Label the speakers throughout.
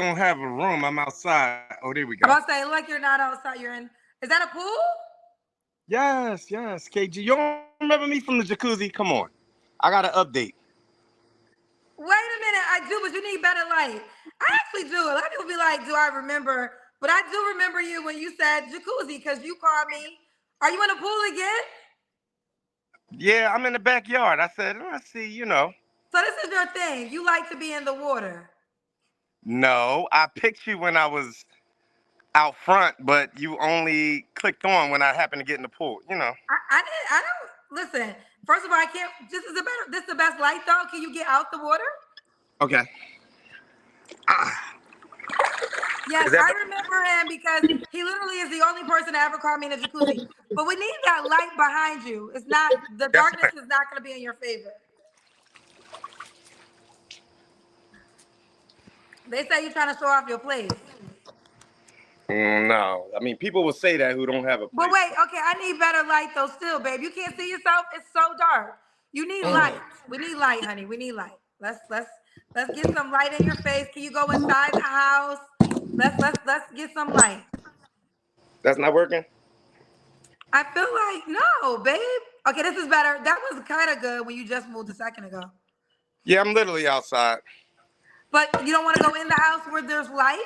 Speaker 1: don't have a room. I'm outside. Oh, there we
Speaker 2: I'm
Speaker 1: go.
Speaker 2: about to say, like you're not outside. You're in. Is that a pool?
Speaker 1: Yes, yes, KG. You don't remember me from the jacuzzi? Come on. I got an update.
Speaker 2: Wait a minute. I do, but you need better light. I actually do. A lot of people be like, "Do I remember?" But I do remember you when you said jacuzzi because you called me. Are you in the pool again?
Speaker 1: Yeah, I'm in the backyard. I said, let's see.
Speaker 2: So this is your thing. You like to be in the water.
Speaker 1: No, I picked you when I was out front, but you only clicked on when I happened to get in the pool.
Speaker 2: I didn't. I don't listen. First of all, I can't. This is the better. This is the best light though. Can you get out the water?
Speaker 1: Okay. Ah,
Speaker 2: Yes,
Speaker 1: is that
Speaker 2: I
Speaker 1: better?
Speaker 2: remember him because he literally is the only person to ever call me in a jacuzzi. But we need that light behind you. It's not the
Speaker 1: Yes,
Speaker 2: darkness
Speaker 1: ma'am.
Speaker 2: is not going to be in your favor. They say you're trying to show off your place.
Speaker 1: No, I mean people will say that who don't have a
Speaker 2: But
Speaker 1: place.
Speaker 2: wait, okay, I need better light though. Still, babe, you can't see yourself. It's so dark. You need light. We need light, honey. We need light. Let's get some light in your face. Can you go inside the house? Let's get some light.
Speaker 1: That's not working.
Speaker 2: I feel like no, babe. Okay, this is better. That was kind of good when you just moved a second ago.
Speaker 1: Yeah, I'm literally outside.
Speaker 2: But you don't want to go in the house where there's lights?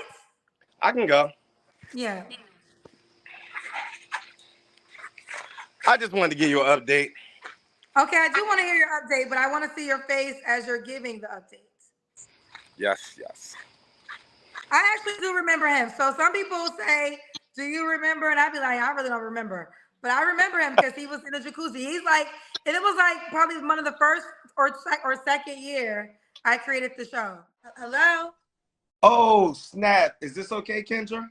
Speaker 1: I can go.
Speaker 2: Yeah.
Speaker 1: I just wanted to give you an update.
Speaker 2: Okay, I do want to hear your update, but I want to see your face as you're giving the updates.
Speaker 1: Yes, yes.
Speaker 2: I actually do remember him. So some people say, "Do you remember?" And I'd be like, "I really don't remember." But I remember him because he was in the jacuzzi. He's like, and it was like probably one of the first or second year I created the show. Hello?
Speaker 1: Oh snap! Is this okay, Kendra?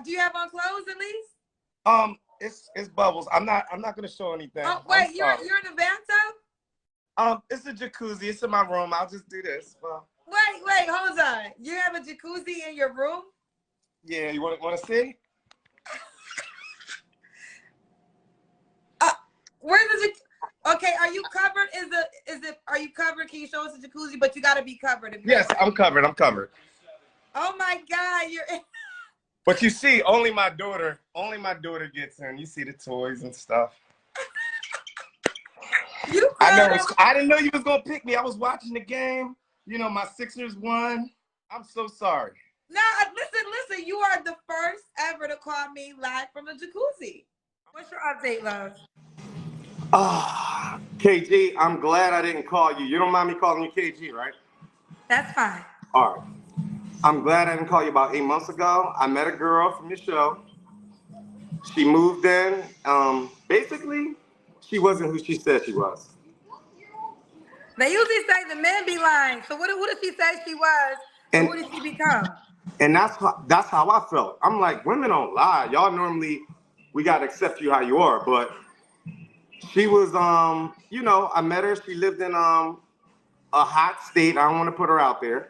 Speaker 2: Do you have on clothes at least?
Speaker 1: It's bubbles. I'm not gonna show anything.
Speaker 2: Oh
Speaker 1: I'm
Speaker 2: wait,
Speaker 1: sorry.
Speaker 2: you're in the bathtub?
Speaker 1: It's a jacuzzi. It's in my room. I'll just do this. Well,
Speaker 2: Wait, hold on. You have a jacuzzi in your room?
Speaker 1: yeah. You want to see?
Speaker 2: Where's the Okay, are you covered? Are you covered? Can you show us the jacuzzi? But you gotta be covered.
Speaker 1: Yes, I'm covered. I'm covered.
Speaker 2: Oh my God, you're in.
Speaker 1: But you see, only my daughter gets in. You see the toys and stuff.
Speaker 2: You
Speaker 1: I know.
Speaker 2: could.
Speaker 1: I didn't know you was gonna pick me. I was watching the game. My Sixers won. I'm so sorry.
Speaker 2: No, listen. You are the first ever to call me live from the jacuzzi. What's your update, love?
Speaker 1: KG, I'm glad I didn't call you. You don't mind me calling you KG, right?
Speaker 2: That's fine.
Speaker 1: All right. I'm glad I didn't call you about 8 months ago. I met a girl from your show. She moved in. Basically, she wasn't who she said she was.
Speaker 2: They usually say the men be lying. So who did she say she was? And who did she become?
Speaker 1: And that's how I felt. I'm like, women don't lie. Y'all normally, we gotta accept you how you are. But she was, I met her. She lived in a hot state. I don't want to put her out there.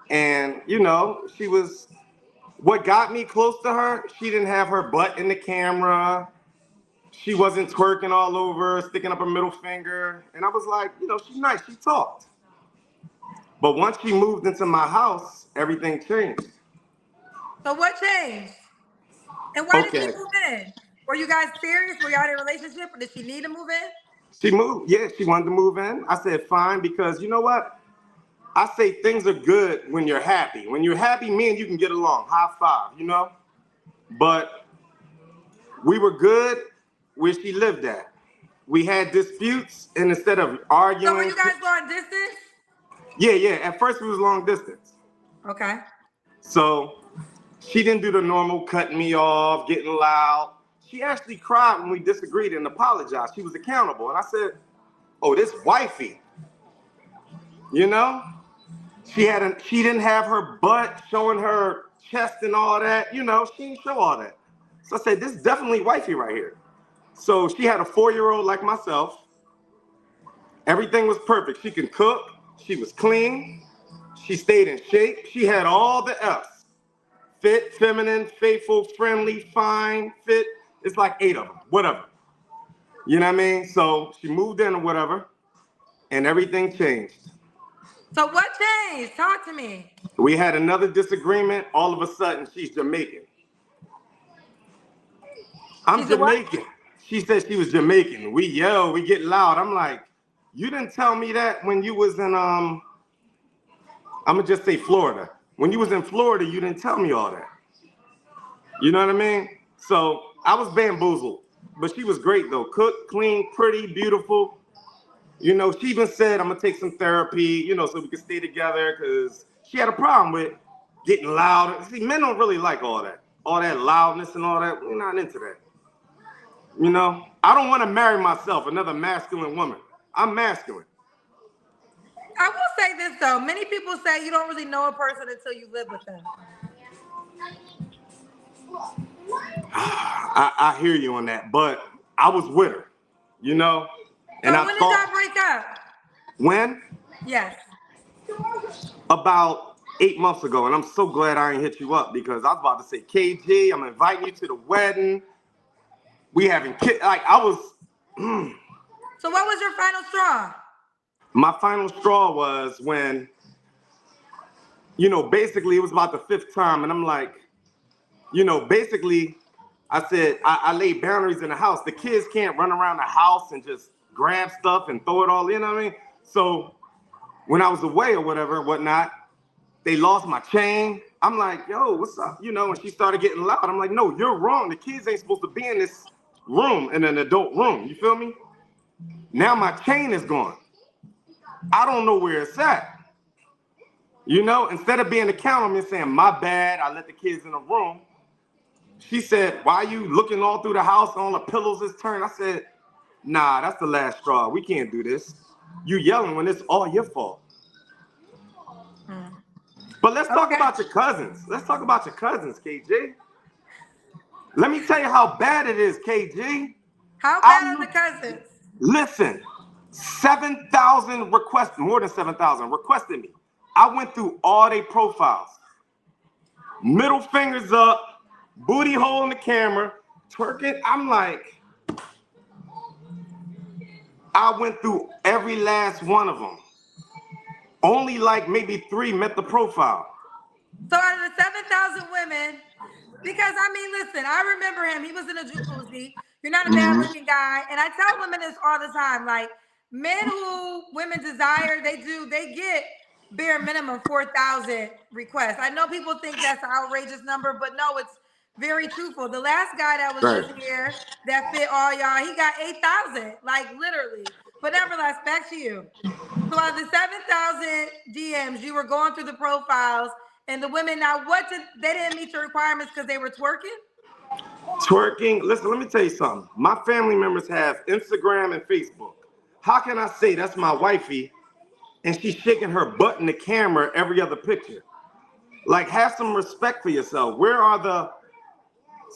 Speaker 1: And she was. What got me close to her? She didn't have her butt in the camera. She wasn't twerking all over, sticking up her middle finger. And I was like, she's nice. She talked. But once she moved into my house, everything changed.
Speaker 2: So what changed? And why did she
Speaker 1: Okay.
Speaker 2: move in? Were you guys serious? Were y'all in a relationship, or did she need to move in?
Speaker 1: She moved. Yeah, she wanted to move in. I said, fine, because you know what? I say things are good when you're happy. When you're happy, me and you can get along. High five. But we were good where she lived at. We had disputes, and instead of arguing.
Speaker 2: So were you guys long distance?
Speaker 1: Yeah. At first, we was long distance.
Speaker 2: Okay.
Speaker 1: So she didn't do the normal cutting me off, getting loud. She actually cried when we disagreed and apologized. She was accountable. And I said, oh, this wifey. She didn't have her butt showing her chest and all that. She didn't show all that. So I said, this is definitely wifey right here. So she had a 4-year-old like myself. Everything was perfect. She can cook. She was clean. She stayed in shape. She had all the F's. Fit, feminine, faithful, friendly, fine, fit. It's like 8 of them, whatever. You know what I mean? So she moved in or whatever, and everything changed.
Speaker 2: So what changed? Talk to me.
Speaker 1: We had another disagreement. All of a sudden, she's Jamaican. I'm
Speaker 2: She's a what?
Speaker 1: Jamaican. She said she was Jamaican. We yell, we get loud. I'm like, you didn't tell me that when you was in I'm gonna just say Florida. When you was in Florida, you didn't tell me all that. You know what I mean? So I was bamboozled, but she was great though. Cook, clean, pretty, beautiful. You know, she even said, I'm gonna take some therapy, you know, so we can stay together, because she had a problem with getting loud. See, men don't really like all that loudness and all that. We're not into that. You know, I don't want to marry myself, another masculine woman. I'm masculine.
Speaker 2: I will say this though. Many people say you don't really know a person until you live with them.
Speaker 1: I hear you on that, but I was with her, you know. And
Speaker 2: so when did y'all break up?
Speaker 1: When?
Speaker 2: Yes.
Speaker 1: About 8 months ago, and I'm so glad I ain't hit you up, because I was about to say, KG, I'm inviting you to the wedding. We having kids. Like, I was.
Speaker 2: So what was your final straw?
Speaker 1: My final straw was when, you know, basically it was about the 5th time, and I'm like, you know, basically, I said, I laid boundaries in the house. The kids can't run around the house and just grab stuff and throw it all in, you know what I mean? So when I was away or whatever, whatnot, they lost my chain. I'm like, yo, what's up? You know, and she started getting loud. I'm like, no, you're wrong. The kids ain't supposed to be in this room, in an adult room. You feel me? Now my chain is gone. I don't know where it's at. You know, instead of being the counter and saying, my bad, I let the kids in the room, she said, why are you looking all through the house, all the pillows is turned? I said, nah, that's the last straw. We can't do this. You yelling when it's all your fault. But let's talk about your cousins. Let's talk about your cousins, KG. Let me tell you how bad it is, KG.
Speaker 2: How bad are the cousins?
Speaker 1: Listen, 7,000 requests, more than 7,000 requested me. I went through all their profiles. Middle fingers up, booty hole in the camera, twerking. I'm like, I went through every last one of them. Only like maybe 3 met the profile.
Speaker 2: So out of the 7,000 women, because I mean, listen, I remember him. He was in a jacuzzi. You're not a bad looking guy. And I tell women this all the time. Like, men who women desire, they get bare minimum 4,000 requests. I know people think that's an outrageous number, but no, it's very truthful. The last guy that was just here that fit all y'all, he got 8,000, like literally. But nevertheless, back to you. So out of the 7,000 DMs, you were going through the profiles, and the women, now they didn't meet your requirements because they were twerking?
Speaker 1: Twerking, listen, let me tell you something. My family members have Instagram and Facebook. How can I say that's my wifey and she's shaking her butt in the camera every other picture? Like, have some respect for yourself.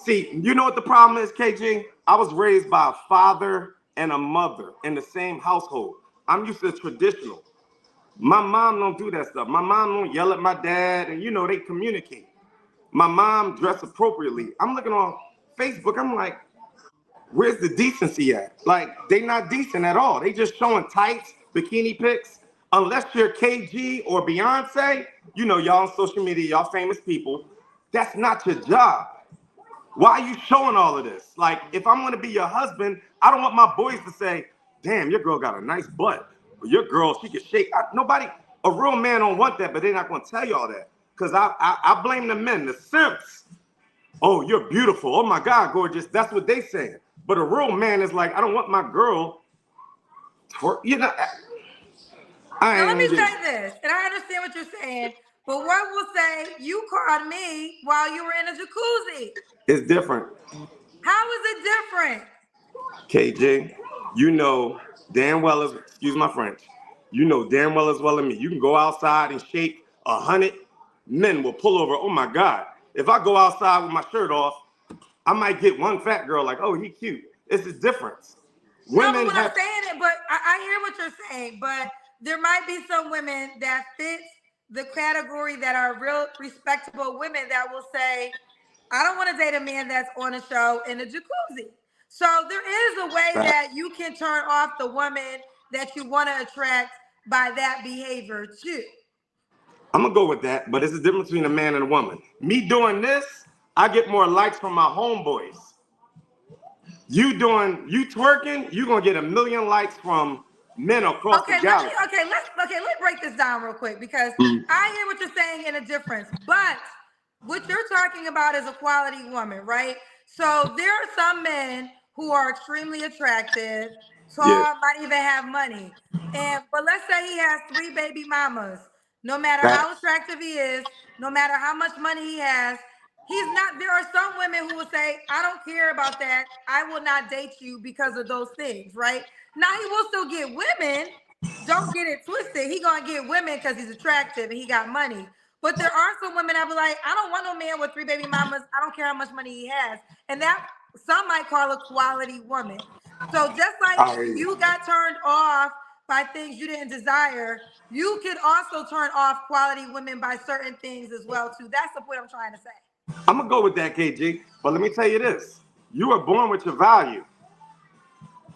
Speaker 1: See, you know what the problem is, KG? I was raised by a father and a mother in the same household. I'm used to traditional. My mom don't do that stuff. My mom don't yell at my dad, and you know, they communicate. My mom dressed appropriately. I'm looking on Facebook, I'm like, where's the decency at? Like, they not decent at all. They just showing tights, bikini pics. Unless you're KG or Beyonce, you know, y'all on social media, y'all famous people, that's not your job. Why are you showing all of this? Like, if I'm gonna be your husband, I don't want my boys to say, damn, your girl got a nice butt. Or your girl, she can shake. A real man don't want that, but they're not gonna tell you all that. Because I blame the men, the simps. Oh, you're beautiful. Oh my God, gorgeous. That's what they saying. But a real man is like, I don't want my girl twerk. You know,
Speaker 2: Now let me say this, and I understand what you're saying, but one will say you caught me while you were in a jacuzzi.
Speaker 1: It's different.
Speaker 2: How is it different?
Speaker 1: KJ, you know damn well as, excuse my French, you know damn well as well as me. You can go outside and shake 100 men will pull over. Oh my God. If I go outside with my shirt off, I might get one fat girl like, oh, he cute. It's a difference.
Speaker 2: Women I'm saying it, but I hear what you're saying, but there might be some women that fit the category that are real respectable women that will say, I don't want to date a man that's on a show in a jacuzzi. So there is a way that you can turn off the woman that you want to attract by that behavior too.
Speaker 1: I'm gonna go with that, but it's the difference between a man and a woman. Me doing this, I get more likes from my homeboys. You twerking, you gonna get 1 million likes from men across the galaxy.
Speaker 2: Let's break this down real quick because I hear what you're saying in a difference, but what you're talking about is a quality woman, right? So there are some men who are extremely attractive, tall, might even have money, but let's say he has 3 baby mamas. No matter how attractive he is, no matter how much money he has, he's not. There are some women who will say, I don't care about that. I will not date you because of those things, right? Now he will still get women. Don't get it twisted. He gonna get women because he's attractive and he got money. But there are some women that be like, I don't want no man with 3 baby mamas. I don't care how much money he has. And that some might call a quality woman. So just like you got turned off by things you didn't desire, you could also turn off quality women by certain things as well too. That's the point I'm trying to say.
Speaker 1: I'm gonna go with that, KG. But let me tell you this: you are born with your value,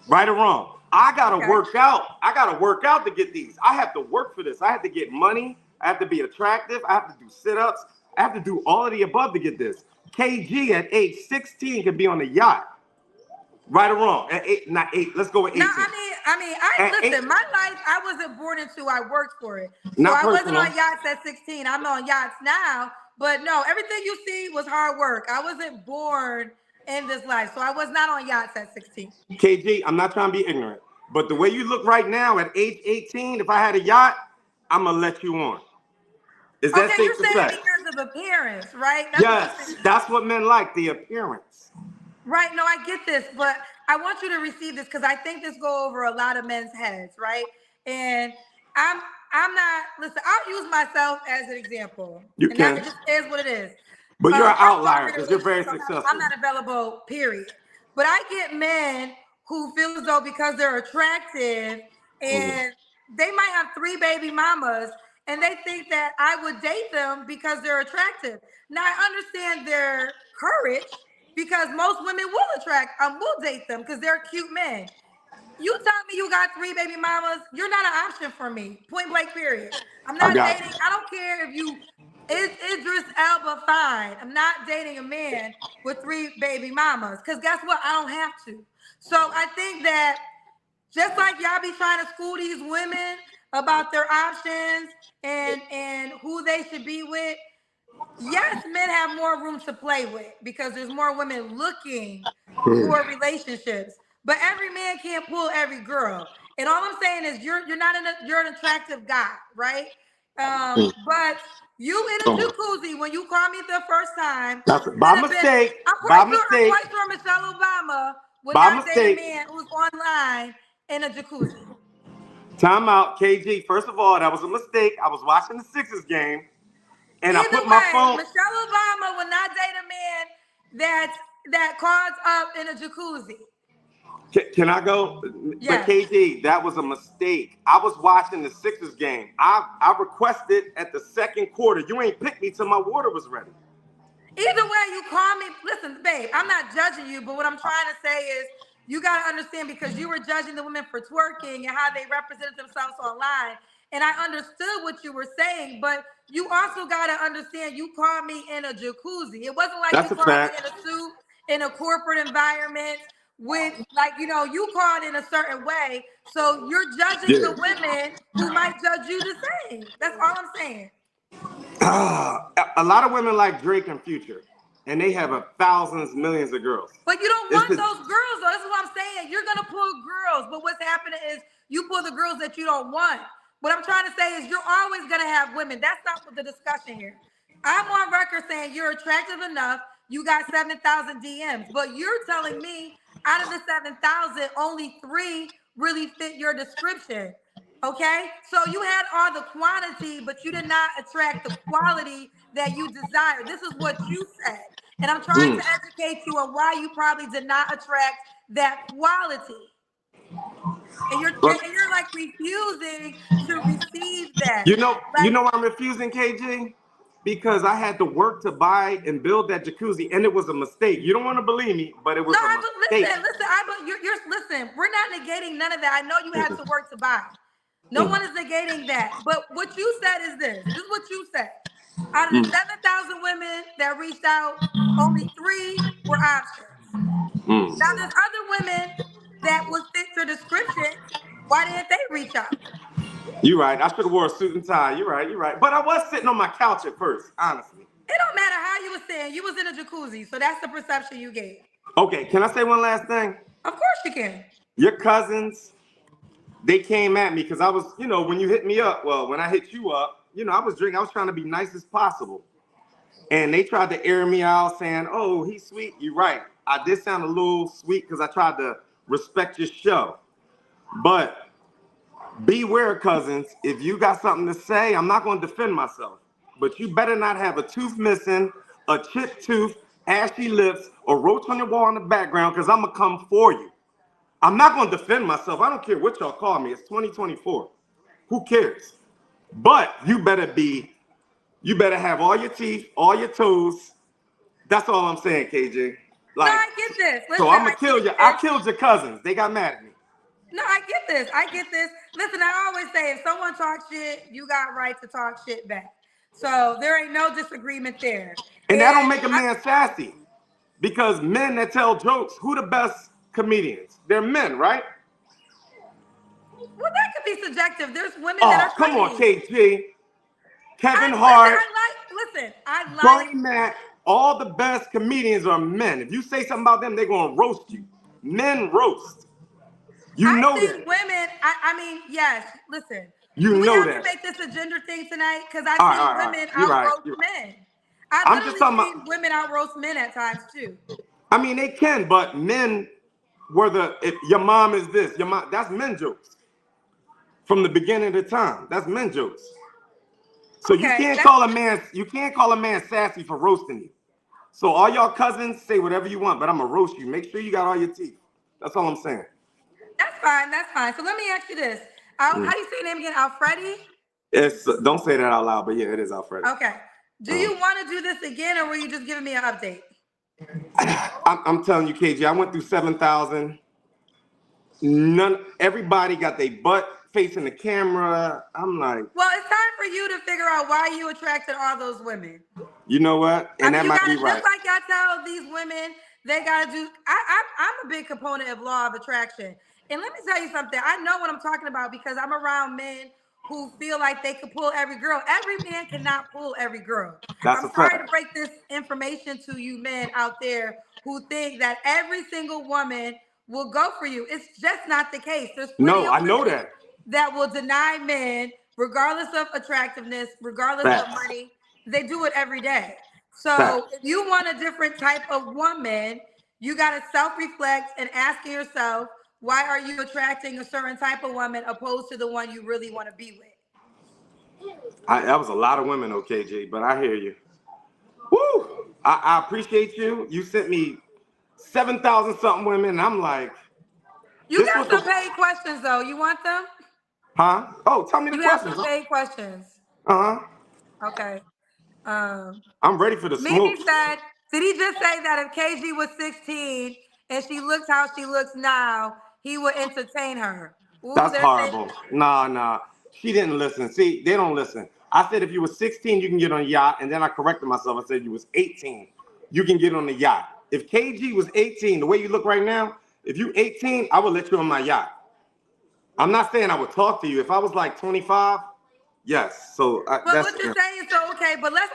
Speaker 1: right or wrong. I gotta work out. I gotta work out to get these. I have to work for this. I have to get money. I have to be attractive. I have to do sit-ups. I have to do all of the above to get this. KG at age 16 could be on a yacht. Right or wrong? At 8, not 8. Let's go with 18.
Speaker 2: No, listen. My life, I wasn't born into. I worked for it. So
Speaker 1: Not
Speaker 2: I
Speaker 1: personal.
Speaker 2: wasn't on yachts at 16. I'm on yachts now. But no, everything you see was hard work. I wasn't born in this life, so I was not on yachts at 16.
Speaker 1: KG, I'm not trying to be ignorant, but the way you look right now at age 18, if I had a yacht, I'm gonna let you on. Is that safe to say?
Speaker 2: You're saying because of appearance, right?
Speaker 1: That's what men like, the appearance.
Speaker 2: Right. No, I get this, but I want you to receive this because I think this go over a lot of men's heads, right? And I'm not. Listen, I'll use myself as an example.
Speaker 1: You can.
Speaker 2: That just is what it is.
Speaker 1: But you're an outlier because you're very successful.
Speaker 2: I'm not available. Period. But I get men who feel as though because they're attractive and they might have 3 baby mamas and they think that I would date them because they're attractive. Now I understand their courage. Because most women will date them because they're cute men. You tell me you got 3 baby mamas, you're not an option for me. Point blank, period. I'm not dating. I don't care if you Idris Elba fine. I'm not dating a man with 3 baby mamas. Because guess what? I don't have to. So I think that just like y'all be trying to school these women about their options and who they should be with. Yes, men have more room to play with because there's more women looking for relationships. But every man can't pull every girl. And all I'm saying is you're an attractive guy, right? But you in a jacuzzi when you called me the first time.
Speaker 1: By mistake.
Speaker 2: I'm quite sure Michelle Obama would not date a man who's online in a jacuzzi.
Speaker 1: Time out, KG. First of all, that was a mistake. I was watching the Sixers game. And I put my phone.
Speaker 2: Michelle Obama will not date a man that calls up in a jacuzzi.
Speaker 1: Can I go?
Speaker 2: Yes.
Speaker 1: But KG, that was a mistake. I was watching the Sixers game. I requested at the second quarter. You ain't picked me till my water was ready.
Speaker 2: Either way, you call me. Listen, babe, I'm not judging you, but what I'm trying to say is you got to understand because you were judging the women for twerking and how they represented themselves online. And I understood what you were saying, but you also got to understand you called me in a jacuzzi. It wasn't like you called me in a suit, in a corporate environment with you called in a certain way. So you're judging the women who might judge you the same. That's all I'm saying.
Speaker 1: A lot of women like Drake and Future, and they have thousands, millions of girls.
Speaker 2: But you don't want those girls, though. That's what I'm saying. You're going to pull girls, but what's happening is you pull the girls that you don't want. What I'm trying to say is you're always going to have women. That's not the discussion here. I'm on record saying you're attractive enough. You got 7,000 DMs. But you're telling me out of the 7,000, only 3 really fit your description. Okay? So you had all the quantity, but you did not attract the quality that you desire. This is what you said. And I'm trying to educate you on why you probably did not attract that quality. And you're like refusing to receive that.
Speaker 1: You know why I'm refusing, KG? Because I had to work to buy and build that jacuzzi, and it was a mistake. You don't want to believe me, but it was a mistake.
Speaker 2: Listen, we're not negating none of that. I know you had to work to buy. No one is negating that. But what you said is this. This is what you said. Out of the 7,000 women that reached out, only 3 were options. Now there's other women that would fit your description. Why didn't they reach out?
Speaker 1: You're right. I should have wore a suit and tie. You're right. You're right. But I was sitting on my couch at first, honestly.
Speaker 2: It don't matter how you were saying. You was in a jacuzzi, so that's the perception you gave.
Speaker 1: Okay, can I say one last thing?
Speaker 2: Of course you can.
Speaker 1: Your cousins, they came at me because I was, when you hit me up, when I hit you up, I was drinking. I was trying to be nice as possible. And they tried to air me out saying, oh, he's sweet. You're right. I did sound a little sweet because I tried to respect your show. But beware, cousins. If you got something to say, I'm not going to defend myself. But you better not have a tooth missing, a chipped tooth, ashy lips, or roach on your wall in the background, because I'm going to come for you. I'm not going to defend myself. I don't care what y'all call me. It's 2024. Who cares? But you better have all your teeth, all your toes. That's all I'm saying, KJ.
Speaker 2: No, I get this. Listen,
Speaker 1: so I'm going to kill you. I killed your cousins. They got mad at me.
Speaker 2: No, I get this. Listen, I always say if someone talks shit, you got right to talk shit back. So there ain't no disagreement there.
Speaker 1: And that don't make a man sassy. Because men that tell jokes, who the best comedians? They're men, right?
Speaker 2: Well, that could be subjective. There's women that are
Speaker 1: funny. Come on, KG. Kevin
Speaker 2: Hart. I like
Speaker 1: Bernie Mac. All the best comedians are men. If you say something about them, they're going to roast you. Men roast. I think
Speaker 2: women, I mean, yes, listen.
Speaker 1: You
Speaker 2: we
Speaker 1: know
Speaker 2: have
Speaker 1: that.
Speaker 2: to make this a gender thing tonight because I see women out-roast men. I literally see women out-roast men at times too.
Speaker 1: I mean, they can, but men if your mom is this, your mom, that's men jokes. From the beginning of the time, that's men jokes. So you can't call a man sassy for roasting you. So all y'all cousins, say whatever you want, but I'm gonna roast you. Make sure you got all your teeth. That's all I'm saying.
Speaker 2: That's fine. So let me ask you this. How do you say your name again? Alfredi?
Speaker 1: Don't say that out loud, but yeah, it is Alfredi.
Speaker 2: Okay. Do you want to do this again, or were you just giving me an update?
Speaker 1: I'm telling you, KJ, I went through 7,000. Everybody got their butt facing the camera. I'm like,
Speaker 2: well, it's time for you to figure out why you attracted all those women.
Speaker 1: You know what? And that might be right.
Speaker 2: Just like y'all tell these women, they gotta do. I'm a big component of law of attraction. And let me tell you something. I know what I'm talking about because I'm around men who feel like they could pull every girl. Every man cannot pull every girl. I'm sorry to break this information to you men out there who think that every single woman will go for you. It's just not the case. There's plenty of women that will deny men regardless of attractiveness, regardless of money. They do it every day. So if you want a different type of woman, you got to self-reflect and ask yourself, why are you attracting a certain type of woman opposed to the one you really want to be with?
Speaker 1: That was a lot of women, KJ, but I hear you. Woo! I appreciate you. You sent me 7,000 something women, and I'm like,
Speaker 2: you got some paid questions though. You want them?
Speaker 1: Huh? Oh, tell me the questions.
Speaker 2: You have some paid questions. Okay.
Speaker 1: I'm ready for the smoke.
Speaker 2: Mimi said, did he just say that if KG was 16 and she looks how she looks now, he would entertain her? Ooh,
Speaker 1: that's horrible. Nah. She didn't listen. See, they don't listen. I said if you were 16, you can get on a yacht, and then I corrected myself. I said you was 18, you can get on the yacht. If KG was 18, the way you look right now, if you 18, I would let you on my yacht. I'm not saying I would talk to you. If I was like 25, yes. So
Speaker 2: but what you're saying, so okay, but let's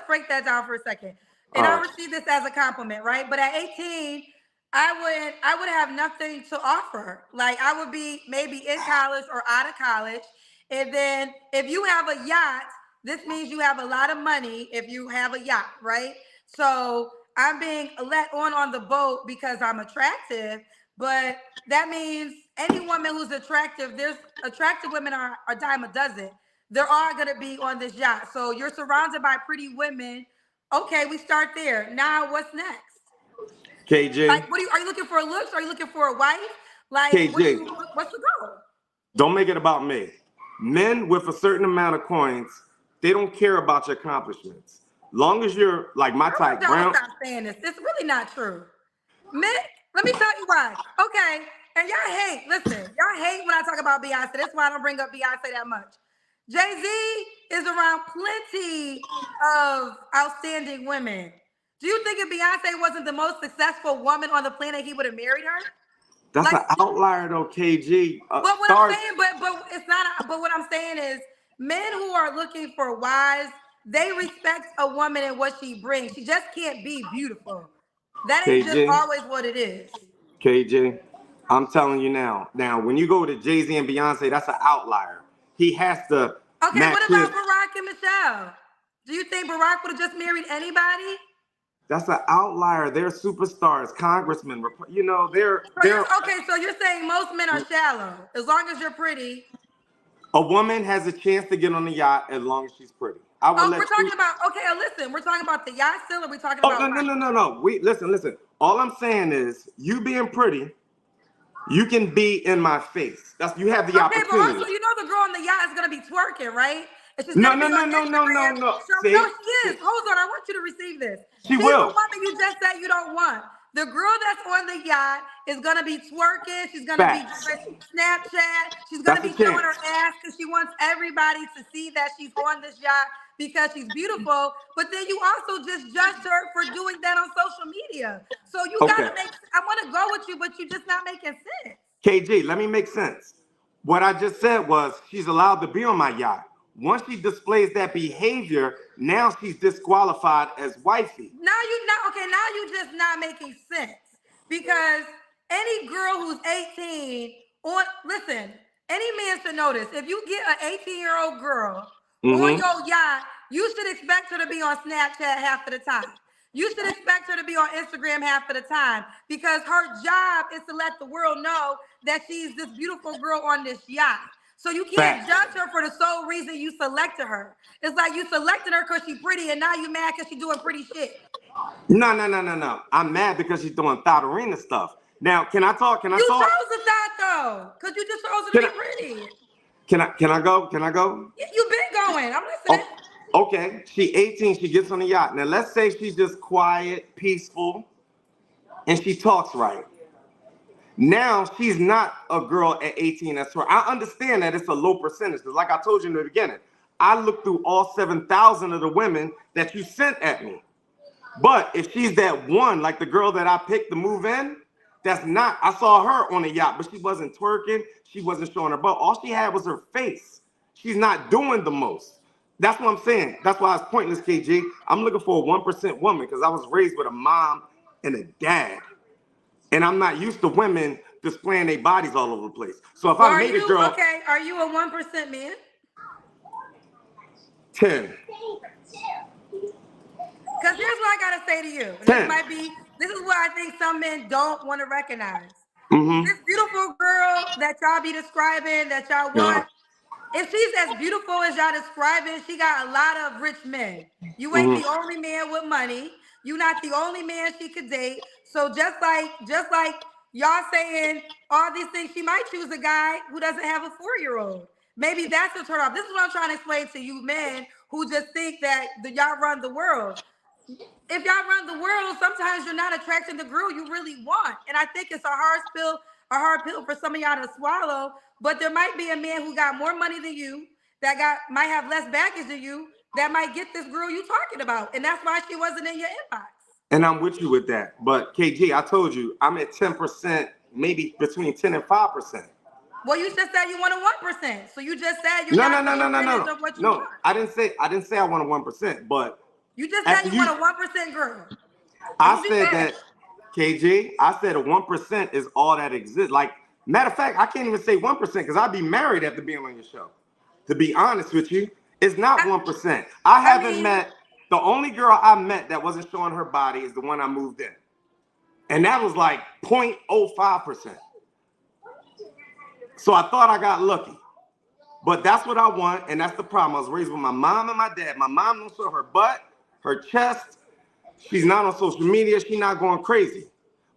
Speaker 2: break that down for a second. And I receive this as a compliment, right? But at 18, I would have nothing to offer. Like I would be maybe in college or out of college. And then if you have a yacht, this means you have a lot of money if you have a yacht, right? So I'm being let on the boat because I'm attractive, but that means any woman who's attractive, there's attractive women are a dime a dozen. There are going to be on this yacht. So you're surrounded by pretty women. Okay, we start there. Now what's next?
Speaker 1: KJ.
Speaker 2: Like, are you looking for looks? Are you looking for a wife? Like,
Speaker 1: KJ,
Speaker 2: what's the goal?
Speaker 1: Don't make it about me. Men with a certain amount of coins, they don't care about your accomplishments. Long as you're like my type, brown.
Speaker 2: Stop saying this. It's really not true. Men, let me tell you why. Okay, And y'all hate, listen, y'all hate when I talk about Beyonce. That's why I don't bring up Beyonce that much. Jay-Z is around plenty of outstanding women. Do you think if Beyonce wasn't the most successful woman on the planet, he would have married her?
Speaker 1: That's
Speaker 2: Like,
Speaker 1: an outlier though, KG.
Speaker 2: but what I'm saying, but it's not. But what I'm saying is, men who are looking for wives, they respect a woman and what she brings. She just can't be beautiful. That ain't just
Speaker 1: KG,
Speaker 2: always what it is.
Speaker 1: KG, I'm telling you now. Now, when you go to Jay-Z and Beyonce, that's an outlier. He has to
Speaker 2: Okay,
Speaker 1: match
Speaker 2: what
Speaker 1: his.
Speaker 2: about Barack and Michelle? Do you think Barack would have just married anybody?
Speaker 1: That's an outlier. They're superstars, congressmen. You know, they're.
Speaker 2: Okay, so you're saying most men are shallow. As long as you're pretty.
Speaker 1: A woman has a chance to get on the yacht as long as she's pretty. I will
Speaker 2: We're talking about, okay, listen, we're talking about the yacht still, or we're talking about
Speaker 1: no. Listen. All I'm saying is, you being pretty, you can be in my face. You have the opportunity.
Speaker 2: Okay, but also, you know the girl on the yacht is gonna be twerking, right? And she's
Speaker 1: No.
Speaker 2: gonna be on Instagram.
Speaker 1: No.
Speaker 2: So, no, she is. Hold on, I want you to receive this.
Speaker 1: She
Speaker 2: She's
Speaker 1: will.
Speaker 2: the woman you just said you don't want. The girl that's on the yacht is gonna be twerking. She's gonna be doing Snapchat. She's gonna be showing her ass because she wants everybody to see that she's on this yacht because she's beautiful. But then you also just judged her for doing that on social media. So you gotta make. I want to go with you, but you're just not making sense.
Speaker 1: KG, let me make sense. What I just said was she's allowed to be on my yacht. Once she displays that behavior, now she's disqualified as wifey.
Speaker 2: Now you just not making sense because any girl who's 18 any man should notice if you get an 18-year-old girl on your yacht, you should expect her to be on Snapchat half of the time. You should expect her to be on Instagram half of the time because her job is to let the world know that she's this beautiful girl on this yacht. So you can't judge her for the sole reason you selected her. It's like you selected her because she's pretty and now you mad because she's doing pretty shit.
Speaker 1: No. I'm mad because she's doing thought arena stuff. Now, can I talk? You chose
Speaker 2: the thought though, because you just chose to be pretty.
Speaker 1: Can I go?
Speaker 2: You've been going. I'm listening.
Speaker 1: Okay, she 18, she gets on the yacht. Now let's say she's just quiet, peaceful, and she talks right. Now she's not a girl at 18 that's right. I understand that it's a low percentage, because like I told you in the beginning, I looked through all 7,000 of the women that you sent at me. But if she's that one, like the girl that I picked to move in, that's not, I saw her on the yacht, but she wasn't twerking, she wasn't showing her butt. All she had was her face. She's not doing the most. That's what I'm saying. That's why it's pointless, KG. I'm looking for a 1% woman because I was raised with a mom and a dad. And I'm not used to women displaying their bodies all over the place. So if I made a girl...
Speaker 2: Okay, are you a 1% man?
Speaker 1: 10.
Speaker 2: Because here's what I got to say to you. This is what I think some men don't want to recognize. This beautiful girl that y'all be describing, that y'all want... If she's as beautiful as y'all describing, she got a lot of rich men. You ain't the only man with money. You're not the only man she could date. So just like y'all saying all these things, she might choose a guy who doesn't have a 4-year-old. Maybe that's a turn off. This is what I'm trying to explain to you men who just think that y'all run the world. If y'all run the world, sometimes you're not attracting the girl you really want. And I think it's a hard pill for some of y'all to swallow. But there might be a man who got more money than you, might have less baggage than you, that might get this girl you talking about. And that's why she wasn't in your inbox.
Speaker 1: And I'm with you with that. But KG, I told you, I'm at 10%, maybe between 10 and 5%.
Speaker 2: Well, you just said you want a 1%. So you just said you're not of what you want.
Speaker 1: I didn't say I want a 1%, but
Speaker 2: you just said you want a 1% girl.
Speaker 1: I said that, KG, I said a 1% is all that exists. Like, matter of fact, I can't even say 1% because I'd be married after being on your show. To be honest with you, it's not 1%. I haven't met, the only girl I met that wasn't showing her body is the one I moved in. And that was like 0.05%. So I thought I got lucky. But that's what I want, and that's the problem. I was raised with my mom and my dad. My mom don't show her butt, her chest. She's not on social media. She's not going crazy.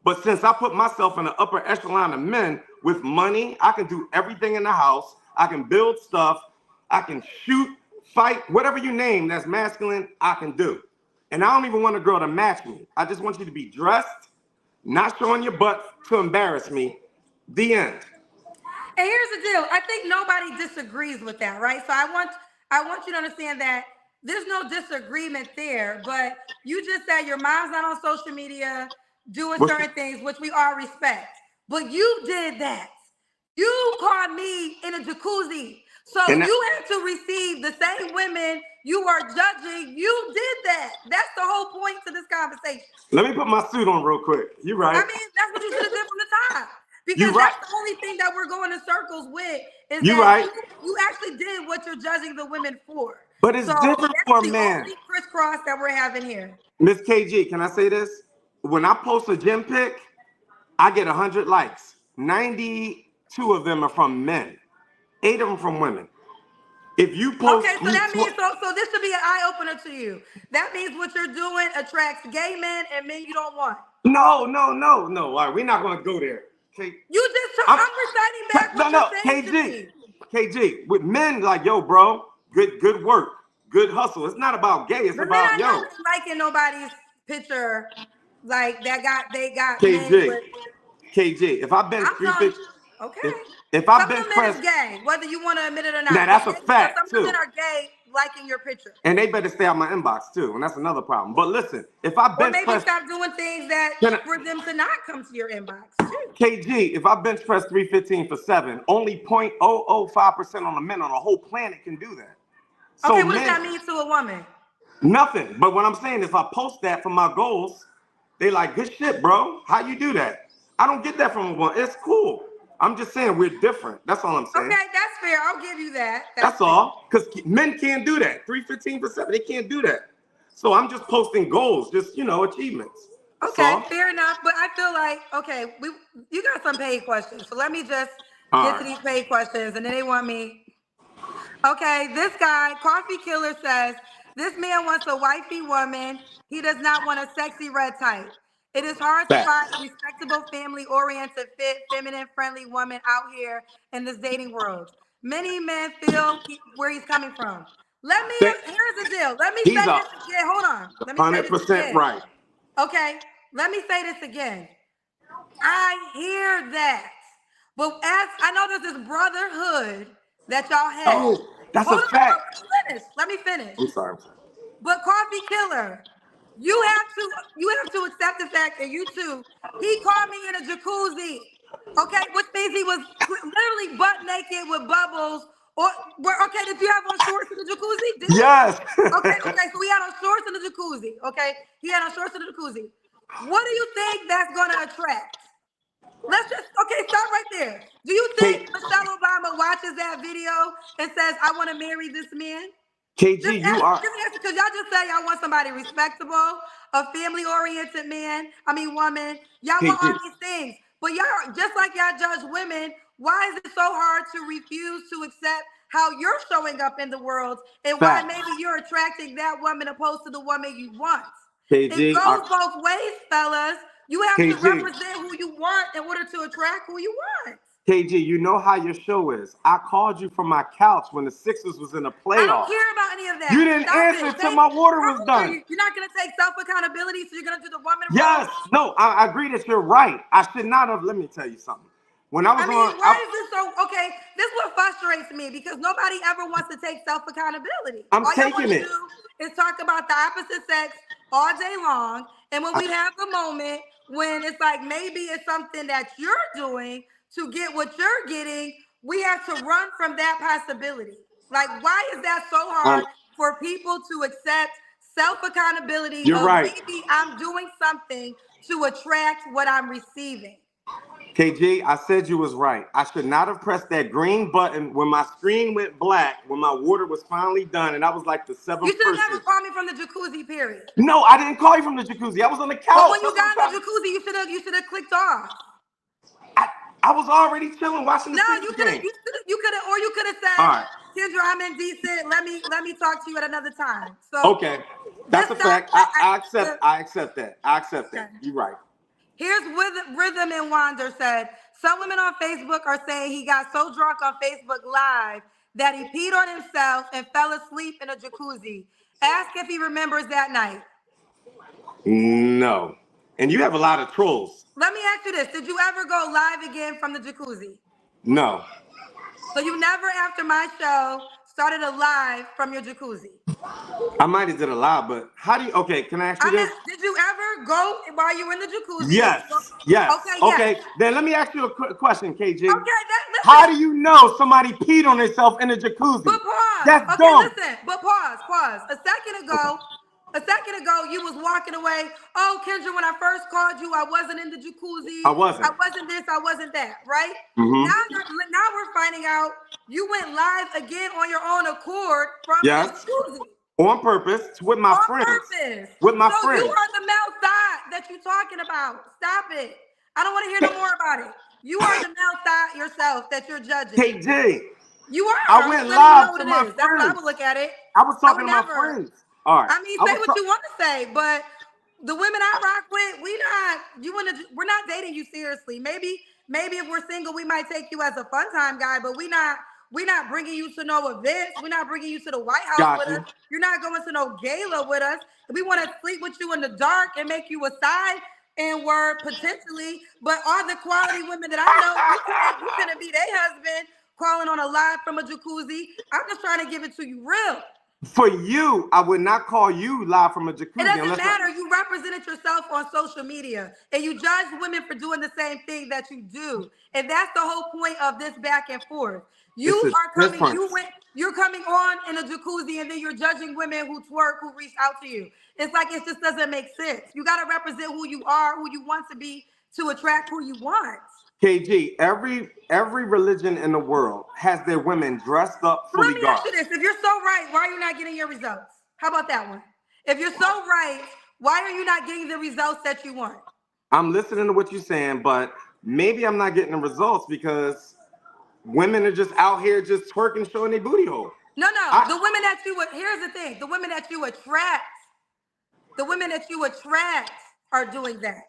Speaker 1: But since I put myself in the upper echelon of men with money, I can do everything in the house. I can build stuff. I can shoot, fight, whatever you name that's masculine, I can do. And I don't even want a girl to match me. I just want you to be dressed, not showing your butt to embarrass me, The end.
Speaker 2: And here's the deal. I think nobody disagrees with that, right? So I want you to understand that there's no disagreement there, but you just said your mom's not on social media doing certain things, which we all respect. But you did that. You caught me in a jacuzzi. So you had to receive the same women you are judging. You did that. That's the whole point to this conversation.
Speaker 1: Let me put my suit on real quick. You're right.
Speaker 2: I mean, that's what you should have did from the top. Because that's the only thing that we're going in circles with is that you actually did what you're judging the women for.
Speaker 1: But it's different for a man.
Speaker 2: That's the only crisscross that we're having here.
Speaker 1: Miss KG, can I say this? When I post a gym pic, I get 100 likes. 92 of them are from men. 8 of them from women. If you post,
Speaker 2: okay, so that means so this should be an eye opener to you. That means what you're doing attracts gay men and men you don't want.
Speaker 1: No. All right, we're not gonna go there. Okay.
Speaker 2: You just I'm reciting back what you're saying to me.
Speaker 1: KG, with men like yo, bro, good work, good hustle. It's not about gay. It's about yo.
Speaker 2: I'm not liking nobody's picture like that. They got
Speaker 1: KG. If I've been
Speaker 2: okay.
Speaker 1: If I've been pressed,
Speaker 2: gay, whether you want to admit it or not.
Speaker 1: Now that's a fact
Speaker 2: some men are gay liking your picture,
Speaker 1: and they better stay out my inbox too, and that's another problem. But listen, if I've been
Speaker 2: maybe stop doing things that for them to not come to your inbox too.
Speaker 1: KG, if I bench press 315 for 7, only 0.005% on the men on the whole planet can do that. So
Speaker 2: okay, what does that mean to a woman?
Speaker 1: Nothing. But what I'm saying is, if I post that for my goals, they like, good shit, bro. How you do that? I don't get that from a woman. It's cool. I'm just saying we're different. That's all I'm saying.
Speaker 2: Okay, that's fair. I'll give you that.
Speaker 1: That's all. Because men can't do that. 315 for 7, they can't do that. So I'm just posting goals, just, achievements.
Speaker 2: Okay, fair enough. But I feel like, okay, you got some paid questions. So let me just get to these paid questions. And then they want me. Okay, this guy, Coffee Killer, says, this man wants a wifey woman. He does not want a sexy red type. It is hard to find a respectable, family-oriented, fit, feminine-friendly woman out here in this dating world. Many men feel where he's coming from. Here's the deal. Let me say this again. Hold on. Let me
Speaker 1: 100% right.
Speaker 2: Okay, let me say this again. I hear that. But as I know there's this brotherhood that y'all have.
Speaker 1: Oh, that's a fact.
Speaker 2: Let me finish.
Speaker 1: I'm sorry.
Speaker 2: But Coffee Killer, you have to accept the fact that you too, he called me in a jacuzzi, okay, which means he was literally butt naked with bubbles. Okay, did you have on shorts in the jacuzzi?
Speaker 1: Yes.
Speaker 2: Okay, so he had on shorts in the jacuzzi, okay? He had on shorts in the jacuzzi. What do you think that's going to attract? Stop right there. Do you think Michelle Obama watches that video and says, I want to marry this man?
Speaker 1: KG,
Speaker 2: Because y'all just say y'all want somebody respectable, a family-oriented woman. Y'all want all these things. But y'all, just like y'all judge women, why is it so hard to refuse to accept how you're showing up in the world and why maybe you're attracting that woman opposed to the woman you want? It goes both ways, fellas. You have to represent who you want in order to attract who you want.
Speaker 1: KG, you know how your show is. I called you from my couch when the Sixers was in the playoffs.
Speaker 2: I don't care about any of that.
Speaker 1: You didn't answer until my water was done.
Speaker 2: You're not going to take self-accountability, so you're going to do the woman role?
Speaker 1: Yes. No, I agree that you're right. I should not have. Let me tell you something. When I was
Speaker 2: why is this so? Okay, this is what frustrates me because nobody ever wants to take self-accountability.
Speaker 1: I'm
Speaker 2: all
Speaker 1: taking it.
Speaker 2: Do is talk about the opposite sex all day long, and when we have a moment when it's like maybe it's something that you're doing to get what you're getting, we have to run from that possibility. Like, why is that so hard for people to accept self-accountability?
Speaker 1: You're right.
Speaker 2: Maybe I'm doing something to attract what I'm receiving.
Speaker 1: KG, I said you was right. I should not have pressed that green button when my screen went black, when my water was finally done, and I was like the 7th person.
Speaker 2: You should have never called me from the jacuzzi, period.
Speaker 1: No, I didn't call you from the jacuzzi. I was on the couch.
Speaker 2: But when you got in the jacuzzi, you should have clicked off.
Speaker 1: I was already chilling watching the
Speaker 2: you could have said,
Speaker 1: all right,
Speaker 2: Kendra, I'm indecent. Let me talk to you at another time. So
Speaker 1: okay, that's a fact. I accept that. Okay. You're right.
Speaker 2: Here's Rhythm and Wander said, some women on Facebook are saying he got so drunk on Facebook Live that he peed on himself and fell asleep in a jacuzzi. Ask if he remembers that night.
Speaker 1: No. And you have a lot of trolls.
Speaker 2: Let me ask ask you this. Did you ever go live again from the jacuzzi?
Speaker 1: No.
Speaker 2: So you never, after my show, started a live from your jacuzzi?
Speaker 1: I might have did a live, but how do you, okay, can I ask you this?
Speaker 2: Did you ever go while you were in the jacuzzi?
Speaker 1: Yes, yes.
Speaker 2: Okay,
Speaker 1: Okay,
Speaker 2: yes.
Speaker 1: then let me ask you a quick question, KG.
Speaker 2: Okay,
Speaker 1: how do you know somebody peed on themselves in a jacuzzi?
Speaker 2: But pause.
Speaker 1: That's
Speaker 2: okay,
Speaker 1: dumb.
Speaker 2: listen, but pause. A second ago, you was walking away. Oh, Kendra, when I first called you, I wasn't in the jacuzzi.
Speaker 1: I wasn't.
Speaker 2: I wasn't this, I wasn't that, right?
Speaker 1: Mm-hmm.
Speaker 2: Now we're finding out you went live again on your own accord from the jacuzzi.
Speaker 1: On purpose, with my friends.
Speaker 2: On purpose.
Speaker 1: With my friends.
Speaker 2: So you are the male thought that you're talking about. Stop it. I don't want to hear no more about it. You are the male thought yourself that you're judging.
Speaker 1: KJ.
Speaker 2: You are.
Speaker 1: I went live to my friends.
Speaker 2: That's how I would look at it.
Speaker 1: I was talking to my friends. All right.
Speaker 2: I mean, say what you want to say, but the women I rock with, we're not dating you seriously. Maybe if we're single, we might take you as a fun time guy, but we're not bringing you to no events. We're not bringing you to the White House with us. You're not going to no gala with us. We want to sleep with you in the dark and make you a side N-word potentially. But all the quality women that I know, you couldn't be their husband calling on a live from a jacuzzi. I'm just trying to give it to you real.
Speaker 1: For you, I would not call you live from a jacuzzi.
Speaker 2: It doesn't matter. You represented yourself on social media and you judge women for doing the same thing that you do. And that's the whole point of this back and forth. You're coming on in a jacuzzi and then you're judging women who twerk, who reach out to you. It's like it just doesn't make sense. You got to represent who you are, who you want to be to attract who you want.
Speaker 1: KG, every religion in the world has their women dressed up fully
Speaker 2: garbed. Let me ask you this. If you're so right, why are you not getting your results? How about that one? If you're so right, why are you not getting the results that you want?
Speaker 1: I'm listening to what you're saying, but maybe I'm not getting the results because women are just out here just twerking, showing their booty hole.
Speaker 2: No. The women that you would, here's the thing. The women that you attract are doing that.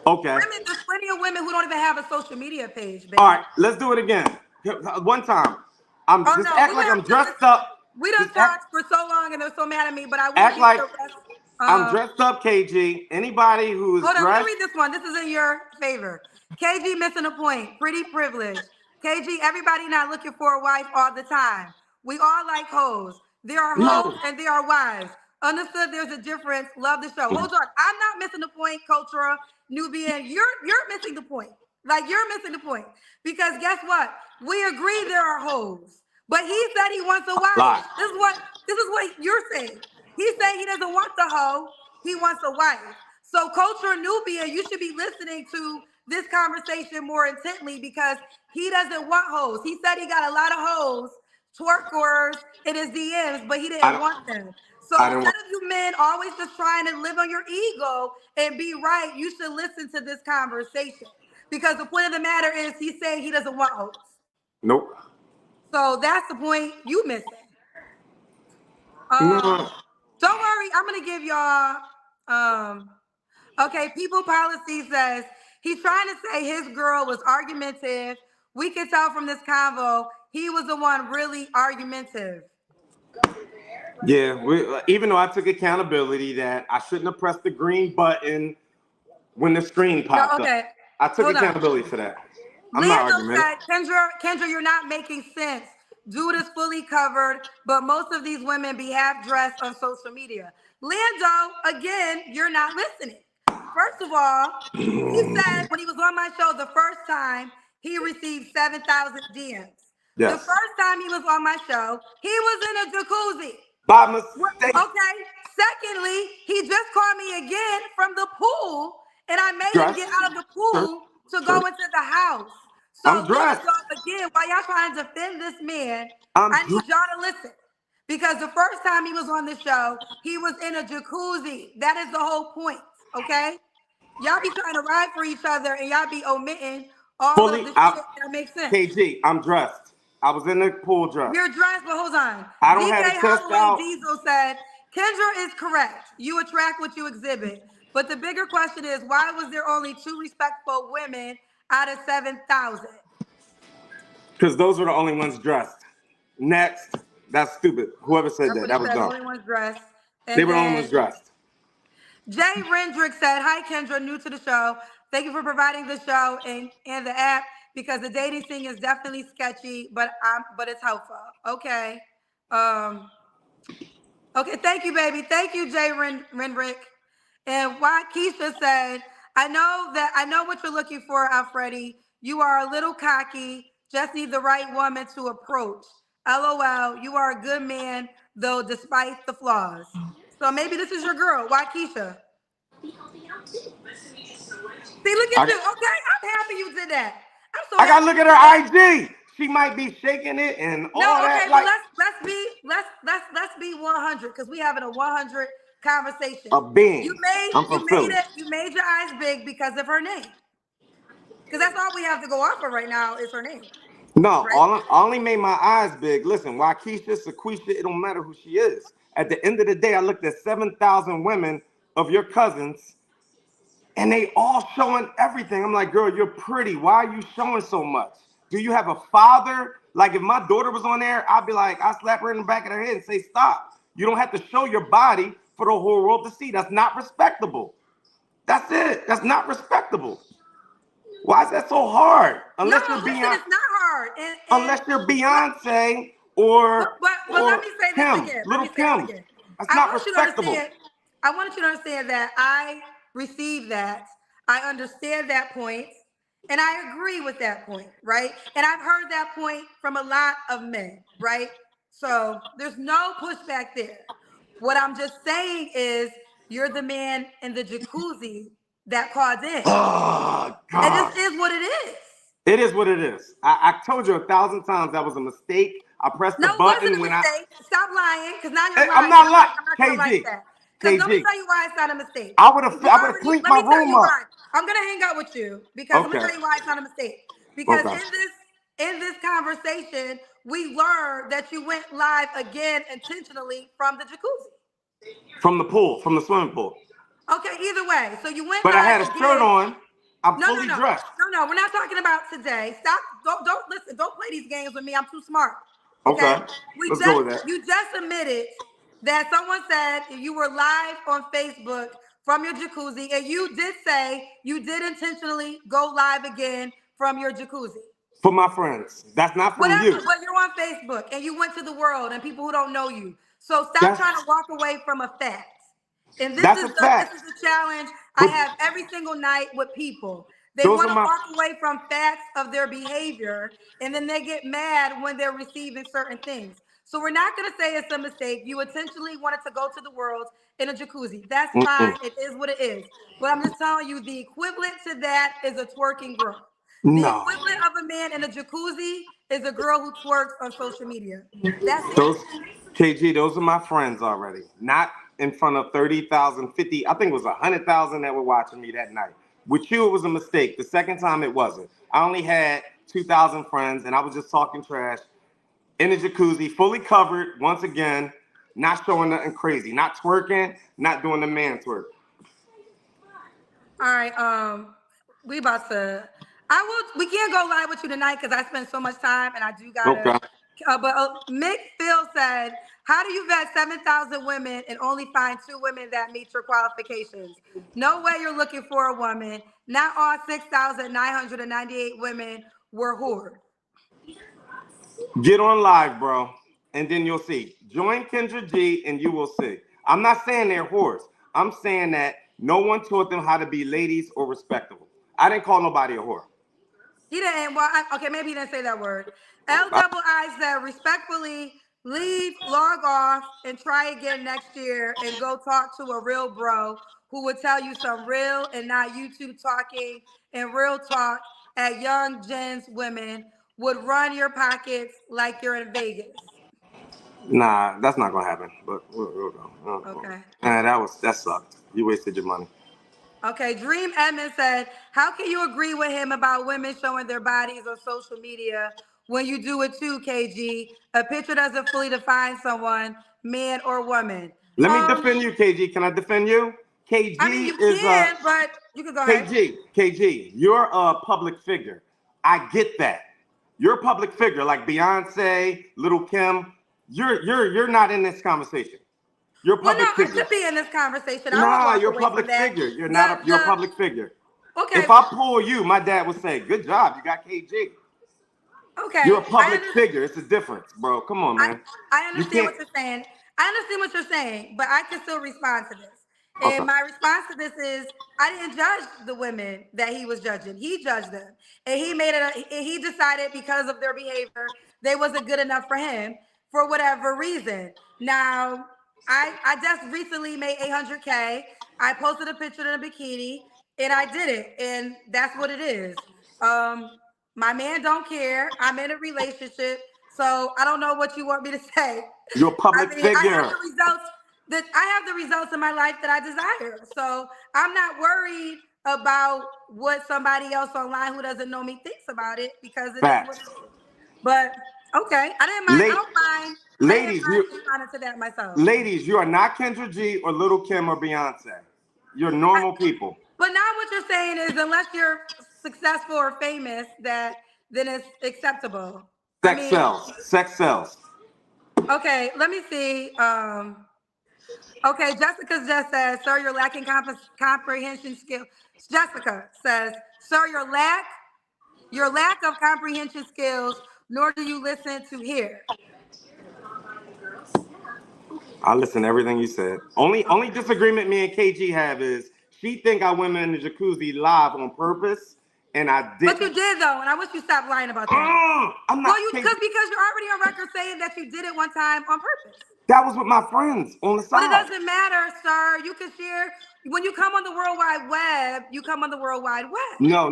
Speaker 1: Okay.
Speaker 2: There's plenty of women who don't even have a social media page, baby.
Speaker 1: All right, let's do it again. One time. I'm dressed up.
Speaker 2: We done talked for so long and they're so mad at me, but I want
Speaker 1: act
Speaker 2: you
Speaker 1: like
Speaker 2: to rest.
Speaker 1: I'm dressed up, KG. Anybody who's
Speaker 2: hold on,
Speaker 1: dressed...
Speaker 2: let me read this one. This is in your favor. KG missing a point. Pretty privileged. KG, everybody not looking for a wife all the time. We all like hoes. There are hoes and there are wives. Understood there's a difference. Love the show. Hold on. I'm not missing the point, Cultura, Nubian. You're missing the point. Like, you're missing the point. Because guess what? We agree there are hoes. But he said he wants a wife. This is what you're saying. He's saying he doesn't want the hoe. He wants a wife. So Cultura Nubia, you should be listening to this conversation more intently because he doesn't want hoes. He said he got a lot of hoes, twerkers in his DMs, but he didn't want them. So instead of you men always just trying to live on your ego and be right, you should listen to this conversation. Because the point of the matter is he's saying he doesn't want hoes.
Speaker 1: Nope.
Speaker 2: So that's the point you missing.
Speaker 1: No.
Speaker 2: Don't worry, I'm gonna give y'all okay, People Policy says he's trying to say his girl was argumentative. We can tell from this convo he was the one really argumentative.
Speaker 1: Yeah, even though I took accountability that I shouldn't have pressed the green button when the screen popped up. I took accountability for that. I'm not argumentative.
Speaker 2: Kendra, you're not making sense. Dude is fully covered, but most of these women be half dressed on social media. Lando, again, you're not listening. First of all, he said when he was on my show the first time, he received 7,000 DMs. Yes. The first time he was on my show, he was in a jacuzzi.
Speaker 1: By mistake.
Speaker 2: Okay. Secondly, he just called me again from the pool, and I made him get out of the pool to go into the house. So
Speaker 1: I'm dressed.
Speaker 2: Again, while y'all trying to defend this man, I need y'all to listen. Because the first time he was on the show, he was in a jacuzzi. That is the whole point, okay? Y'all be trying to ride for each other, and y'all be omitting all of the shit that makes sense.
Speaker 1: KG, I'm dressed. I was in the pool dress.
Speaker 2: You're dressed, but hold on.
Speaker 1: I don't have to test out.
Speaker 2: Diesel said, Kendra is correct. You attract what you exhibit. But the bigger question is, why was there only 2 respectable women out of 7,000?
Speaker 1: Because those were the only ones dressed. Next. That's stupid. Whoever said that was dumb.
Speaker 2: Only ones dressed.
Speaker 1: They were the only ones dressed.
Speaker 2: Jay Rendrick said, "Hi Kendra, new to the show. Thank you for providing the show and the app because the dating scene is definitely sketchy, but it's helpful." Okay. Um, okay, thank you, baby. Thank you, Jay Rendrick. And why Keisha said, I know what you're looking for, Alfredi. You are a little cocky, just need the right woman to approach. LOL, you are a good man, though, despite the flaws. So maybe this is your girl. Why Keisha? See, look at
Speaker 1: I,
Speaker 2: you. Okay, I'm happy you did that. I'm so
Speaker 1: I gotta
Speaker 2: happy
Speaker 1: look
Speaker 2: you
Speaker 1: at
Speaker 2: did that.
Speaker 1: her IG. She might be shaking it and all
Speaker 2: No, okay,
Speaker 1: that.
Speaker 2: well
Speaker 1: Like
Speaker 2: let's be 100 because we having a 100 conversation.
Speaker 1: a being. I'm from Philly.
Speaker 2: You made your eyes big because of her name. Because that's all we have to go off of right now is her name,
Speaker 1: No,
Speaker 2: right?
Speaker 1: I only made my eyes big. Listen, Waukesha, Sequisha, it don't matter who she is. At the end of the day, I looked at 7,000 women of your cousins, and they all showing everything. I'm like, girl, you're pretty. Why are you showing so much? Do you have a father? Like, if my daughter was on there, I'd be like, I'd slap her in the back of her head and say, stop. You don't have to show your body for the whole world to see. That's not respectable. That's it. That's not respectable. Why is that so hard?
Speaker 2: No,
Speaker 1: Unless you're
Speaker 2: listen,
Speaker 1: Beyonce,
Speaker 2: it's not hard.
Speaker 1: unless you're
Speaker 2: But,
Speaker 1: Beyonce or
Speaker 2: but let me say this
Speaker 1: Kim,
Speaker 2: again. Let
Speaker 1: little
Speaker 2: me say this
Speaker 1: Kim.
Speaker 2: again.
Speaker 1: That's
Speaker 2: I
Speaker 1: not
Speaker 2: want you to
Speaker 1: respectable.
Speaker 2: understand. I want you to understand that I receive that. I understand that point, and I agree with that point, right? And I've heard that point from a lot of men, right? So there's no pushback there. What I'm just saying is you're the man in the jacuzzi that caused in.
Speaker 1: Oh
Speaker 2: And
Speaker 1: God.
Speaker 2: this is what it is.
Speaker 1: It is what it is. I told you 1,000 times that was a mistake. I pressed the
Speaker 2: No, it wasn't a
Speaker 1: button when
Speaker 2: mistake. Stop lying, because now you're
Speaker 1: I'm
Speaker 2: lying.
Speaker 1: not lying.
Speaker 2: I'm not gonna like
Speaker 1: KG.
Speaker 2: that. Because let me
Speaker 1: KG.
Speaker 2: tell you why it's not a mistake.
Speaker 1: I would have
Speaker 2: You already.
Speaker 1: cleaned
Speaker 2: Let
Speaker 1: my
Speaker 2: me tell
Speaker 1: room
Speaker 2: you
Speaker 1: up.
Speaker 2: why. I'm gonna hang out with you because I'm gonna
Speaker 1: Okay.
Speaker 2: tell you why it's not a mistake. Because
Speaker 1: Okay.
Speaker 2: in this conversation, we learned that you went live again intentionally from the jacuzzi.
Speaker 1: From the pool, from the swimming pool.
Speaker 2: Okay, either way. So you went
Speaker 1: But I
Speaker 2: live
Speaker 1: had a shirt
Speaker 2: again.
Speaker 1: on. I'm
Speaker 2: No, no,
Speaker 1: fully
Speaker 2: no,
Speaker 1: dressed.
Speaker 2: no. We're not talking about today. Stop. Don't listen. Don't play these games with me. I'm too smart. Okay.
Speaker 1: Okay. Let's go with that.
Speaker 2: You just admitted that someone said you were live on Facebook from your jacuzzi, and you did say you did intentionally go live again from your jacuzzi.
Speaker 1: For my friends. That's not from
Speaker 2: Whatever,
Speaker 1: you.
Speaker 2: but you're on Facebook and you went to the world and people who don't know you. So stop
Speaker 1: That's
Speaker 2: trying to walk away from a fact. And
Speaker 1: that's a
Speaker 2: this
Speaker 1: fact.
Speaker 2: is the challenge I
Speaker 1: But
Speaker 2: have every single night with people. They
Speaker 1: those
Speaker 2: want
Speaker 1: are
Speaker 2: to
Speaker 1: my
Speaker 2: walk away from facts of their behavior and then they get mad when they're receiving certain things. So we're not going to say it's a mistake. You intentionally wanted to go to the world in a jacuzzi. That's
Speaker 1: mm-mm.
Speaker 2: fine. It is what it is. But I'm just telling you the equivalent to that is a twerking girl. The
Speaker 1: No.
Speaker 2: equivalent of a man in a jacuzzi is a girl who twerks on social media. That's it.
Speaker 1: Those KG, those are my friends already. Not in front of 30,000, 50. I think it was 100,000 that were watching me that night. With you, it was a mistake. The second time, it wasn't. I only had 2,000 friends, and I was just talking trash in the jacuzzi, fully covered, once again, not showing nothing crazy, not twerking, not doing the man twerk.
Speaker 2: All right. We about to. We can't go live with you tonight because I spent so much time and I do gotta.
Speaker 1: Okay.
Speaker 2: Mick Phil said, "How do you vet 7,000 women and only find 2 women that meet your qualifications? No way you're looking for a woman. Not all 6,998 women were whore."
Speaker 1: Get on live, bro, and then you'll see. Join Kendra G, and you will see. I'm not saying they're whores. I'm saying that no one taught them how to be ladies or respectable. I didn't call nobody a whore.
Speaker 2: He didn't. Well, okay, maybe he didn't say that word. LII said, "Respectfully, leave, log off, and try again next year, and go talk to a real bro who would tell you some real and not YouTube talking and real talk at young gens women would run your pockets like you're in Vegas."
Speaker 1: Nah, that's not gonna happen. But we'll go.
Speaker 2: Okay.
Speaker 1: Nah, that sucked. You wasted your money.
Speaker 2: Okay, Dream Edmond said, "How can you agree with him about women showing their bodies on social media when you do it too, KG? A picture doesn't fully define someone, man or woman."
Speaker 1: Let me defend you, KG. Can I defend you?
Speaker 2: I mean,
Speaker 1: KG
Speaker 2: you
Speaker 1: is
Speaker 2: can, but you can go ahead.
Speaker 1: KG. You're a public figure. I get that. You're a public figure, like Beyonce, Little Kim. You're not in this conversation. You're a
Speaker 2: Well, no,
Speaker 1: public
Speaker 2: I
Speaker 1: figure.
Speaker 2: should be in this conversation. I
Speaker 1: Nah,
Speaker 2: won't
Speaker 1: you're a
Speaker 2: walk away
Speaker 1: public
Speaker 2: from that.
Speaker 1: figure. You're not a, you're a public figure.
Speaker 2: Okay.
Speaker 1: If I pull you, my dad would say, "Good job, you got KG."
Speaker 2: Okay.
Speaker 1: You're a public figure. It's a difference, bro. Come on, man.
Speaker 2: I understand what you're saying. I understand what you're saying, but I can still respond to this.
Speaker 1: Okay.
Speaker 2: And my response to this is, I didn't judge the women that he was judging. He judged them, and he made it. He decided because of their behavior, they wasn't good enough for him for whatever reason. Now, I just recently made 800K. I posted a picture in a bikini, and I did it, and that's what it is. My man don't care. I'm in a relationship, so I don't know what you want me to say.
Speaker 1: You're a public figure.
Speaker 2: I have the results in my life that I desire. So I'm not worried about what somebody else online who doesn't know me thinks about it, because it is what it is. But okay, I didn't mind. I don't mind.
Speaker 1: Ladies,
Speaker 2: I didn't mind to that myself.
Speaker 1: Ladies, you are not Kendra G or Little Kim or Beyonce. You're normal people.
Speaker 2: But now what you're saying is, unless you're successful or famous, then it's acceptable.
Speaker 1: Sex sells.
Speaker 2: Okay, let me see. Okay, Jessica just says, "Sir, you're lacking comprehension skill." Jessica says, "Sir, your lack of comprehension skills, nor do you listen to hear."
Speaker 1: I listen to everything you said. Only disagreement me and KG have is she think I went in the jacuzzi live on purpose, and I didn't.
Speaker 2: But you did though, and I wish you stopped lying about that.
Speaker 1: I'm not.
Speaker 2: Well, because you're already on record saying that you did it one time on purpose.
Speaker 1: That was with my friends on the side.
Speaker 2: But it doesn't matter, sir. You can share. When you come on the World Wide Web, you come on the World Wide Web.
Speaker 1: No.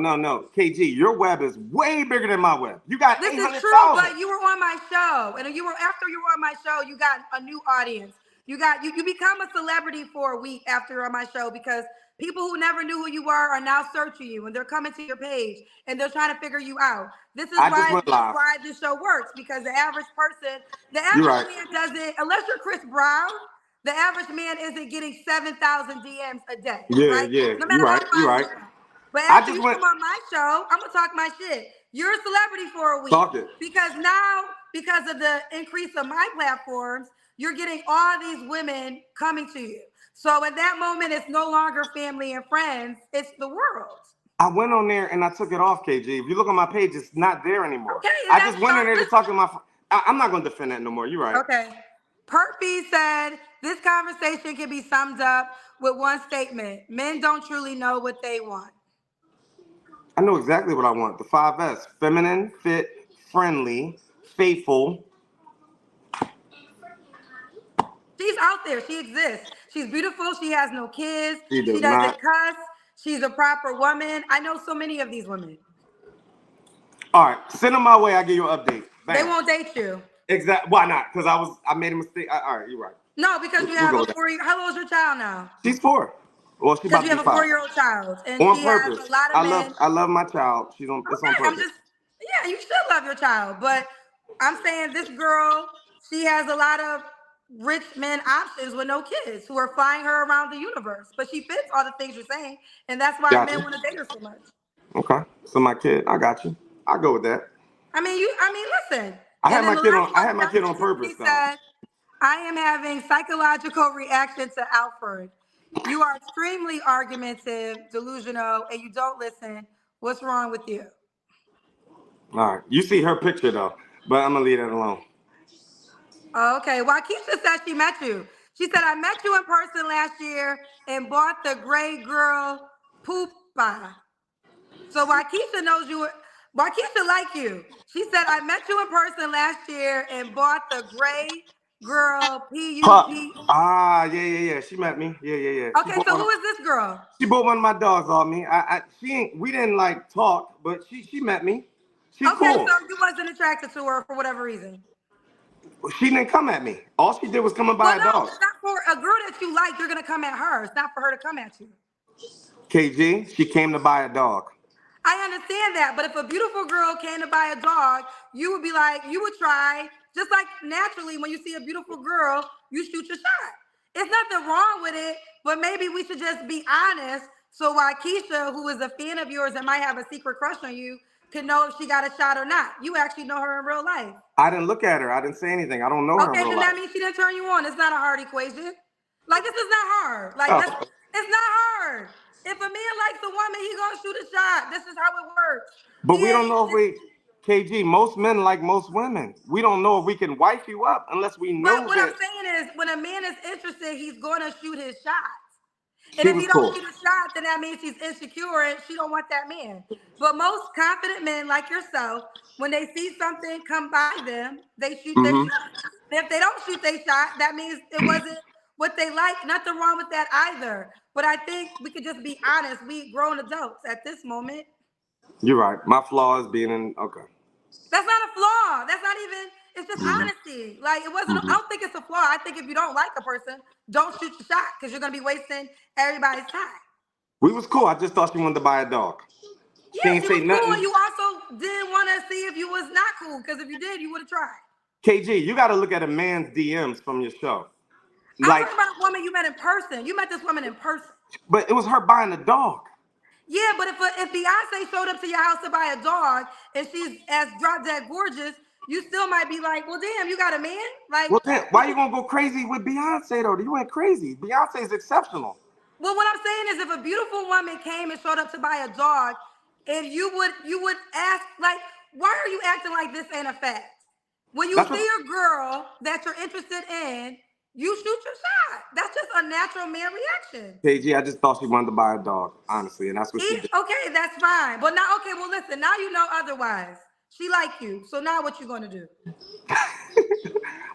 Speaker 1: KG, your web is way bigger than my web. You got 800,000.
Speaker 2: This is true, but you were on my show. And after you were on my show, you got a new audience. You become a celebrity for a week after you're on my show, because people who never knew who you were are now searching you, and they're coming to your page and they're trying to figure you out. This is why this show works, because the average person, man doesn't, unless you're Chris Brown, the average man isn't getting 7,000 DMs a day.
Speaker 1: Yeah,
Speaker 2: right?
Speaker 1: yeah.
Speaker 2: No matter
Speaker 1: You're right.
Speaker 2: But after you come on my show, I'm gonna talk my shit. You're a celebrity for a week.
Speaker 1: Talk it.
Speaker 2: Because now, because of the increase of my platforms, you're getting all these women coming to you. So at that moment, it's no longer family and friends, it's the world.
Speaker 1: I went on there and I took it off, KG. If you look on my page, it's not there anymore.
Speaker 2: Okay,
Speaker 1: I just went in there to talk to my I'm not going to defend that no more. You're right.
Speaker 2: Okay. Perpy said, this conversation can be summed up with one statement. Men don't truly know what they want.
Speaker 1: I know exactly what I want. The 5S. Feminine, fit, friendly, faithful.
Speaker 2: She's out there. She exists. She's beautiful. She has no kids.
Speaker 1: She
Speaker 2: doesn't cuss. She's a proper woman. I know so many of these women.
Speaker 1: All right. Send them my way. I'll give you an update. Bang.
Speaker 2: They won't date you.
Speaker 1: Exactly. Why not? Because I made a mistake. All right. You're right.
Speaker 2: No, because you have a 4-year. How old is your child now?
Speaker 1: She's 4. Well, she's about to be 5.
Speaker 2: Because you have a 4-year-old child. And
Speaker 1: on
Speaker 2: she
Speaker 1: purpose.
Speaker 2: Has a lot of men.
Speaker 1: I love my child. It's on purpose.
Speaker 2: Yeah, you should love your child. But I'm saying this girl, she has a lot of rich men options with no kids who are flying her around the universe. But she fits all the things you're saying. And that's why men want to date her so much.
Speaker 1: Okay. So my kid, I got you. I'll go with that.
Speaker 2: I mean, listen.
Speaker 1: I had my kid on purpose, though.
Speaker 2: Said, I am having psychological reaction to Alfred. You are extremely argumentative, delusional, and you don't listen. What's wrong with you?
Speaker 1: All right. You see her picture, though, but I'm going to leave that alone.
Speaker 2: Oh, okay. Well, Keisha said she met you. She said, I met you in person last year and bought the gray girl poopa. So Waukesha knows you. Waukesha like you. She said, I met you in person last year and bought the gray girl P-U-P.
Speaker 1: Yeah. She met me. Yeah.
Speaker 2: Okay, so who is this girl?
Speaker 1: She bought one of my dogs on me. We didn't like talk, but she met me. She's
Speaker 2: okay,
Speaker 1: cool.
Speaker 2: So you wasn't attracted to her for whatever reason.
Speaker 1: She didn't come at me. All she did was come and buy a dog.
Speaker 2: It's not for a girl that you like. You're gonna come at her. It's not for her to come at you.
Speaker 1: KG, she came to buy a dog.
Speaker 2: I understand that, but if a beautiful girl came to buy a dog, you would try, just like naturally when you see a beautiful girl, you shoot your shot. It's nothing wrong with it, but maybe we should just be honest so Waukesha, who is a fan of yours and might have a secret crush on you, can know if she got a shot or not. You actually know her in real life.
Speaker 1: I didn't look at her. I didn't say anything. I don't know her in real life.
Speaker 2: Okay, then that means she didn't turn you on. It's not a hard equation. Like this is not hard. Like that's
Speaker 1: Oh.
Speaker 2: it's not hard. If a man likes a woman, he gonna shoot a shot. This is how it works.
Speaker 1: But we don't know if we, KG, most men like most women. We don't know if we can wife you up unless we
Speaker 2: But
Speaker 1: know
Speaker 2: what I'm
Speaker 1: that
Speaker 2: saying is, when a man is interested, he's gonna shoot his shot. And
Speaker 1: she
Speaker 2: if
Speaker 1: was
Speaker 2: he don't
Speaker 1: cool.
Speaker 2: shoot a shot, then that means he's insecure and she don't want that man. But most confident men like yourself, when they see something come by them, they shoot their
Speaker 1: Hmm.
Speaker 2: shot. And if they don't shoot their shot, that means it wasn't what they like. Nothing wrong with that either. But I think we could just be honest. We grown adults at this moment.
Speaker 1: You're right. My flaw is being in. Okay.
Speaker 2: That's not a flaw. That's not even. It's just
Speaker 1: Hmm.
Speaker 2: honesty. Like it wasn't. I
Speaker 1: Hmm.
Speaker 2: don't think it's a flaw. I think if you don't like a person, don't shoot your shot because you're gonna be wasting everybody's time.
Speaker 1: We was cool. I just thought she wanted to buy a dog. She
Speaker 2: Yeah,
Speaker 1: ain't
Speaker 2: she
Speaker 1: say
Speaker 2: was cool, and
Speaker 1: nothing.
Speaker 2: you also didn't want to see if you was not cool, because if you did, you would have tried.
Speaker 1: KG, you got to look at a man's DMs from your show.
Speaker 2: I'm
Speaker 1: Like,
Speaker 2: talking about a woman you met in person. You met this woman in person.
Speaker 1: but it was her buying a dog.
Speaker 2: Yeah, but if Beyonce showed up to your house to buy a dog and she's as drop dead gorgeous, you still might be like, well, damn, you got a man? Like,
Speaker 1: Well, then, why you gonna go crazy with Beyonce though? You went crazy. Beyonce's exceptional.
Speaker 2: well, what I'm saying is, if a beautiful woman came and showed up to buy a dog, and you would ask, like, why are you acting like this ain't a fact? When you
Speaker 1: That's
Speaker 2: see
Speaker 1: what
Speaker 2: a girl that you're interested in, you shoot your shot. That's just a natural man reaction.
Speaker 1: KG. I just thought she wanted to buy a dog, honestly, and that's what she did.
Speaker 2: Okay, that's fine. But now, okay, well, listen, now you know otherwise. She like you. So now what you gonna do?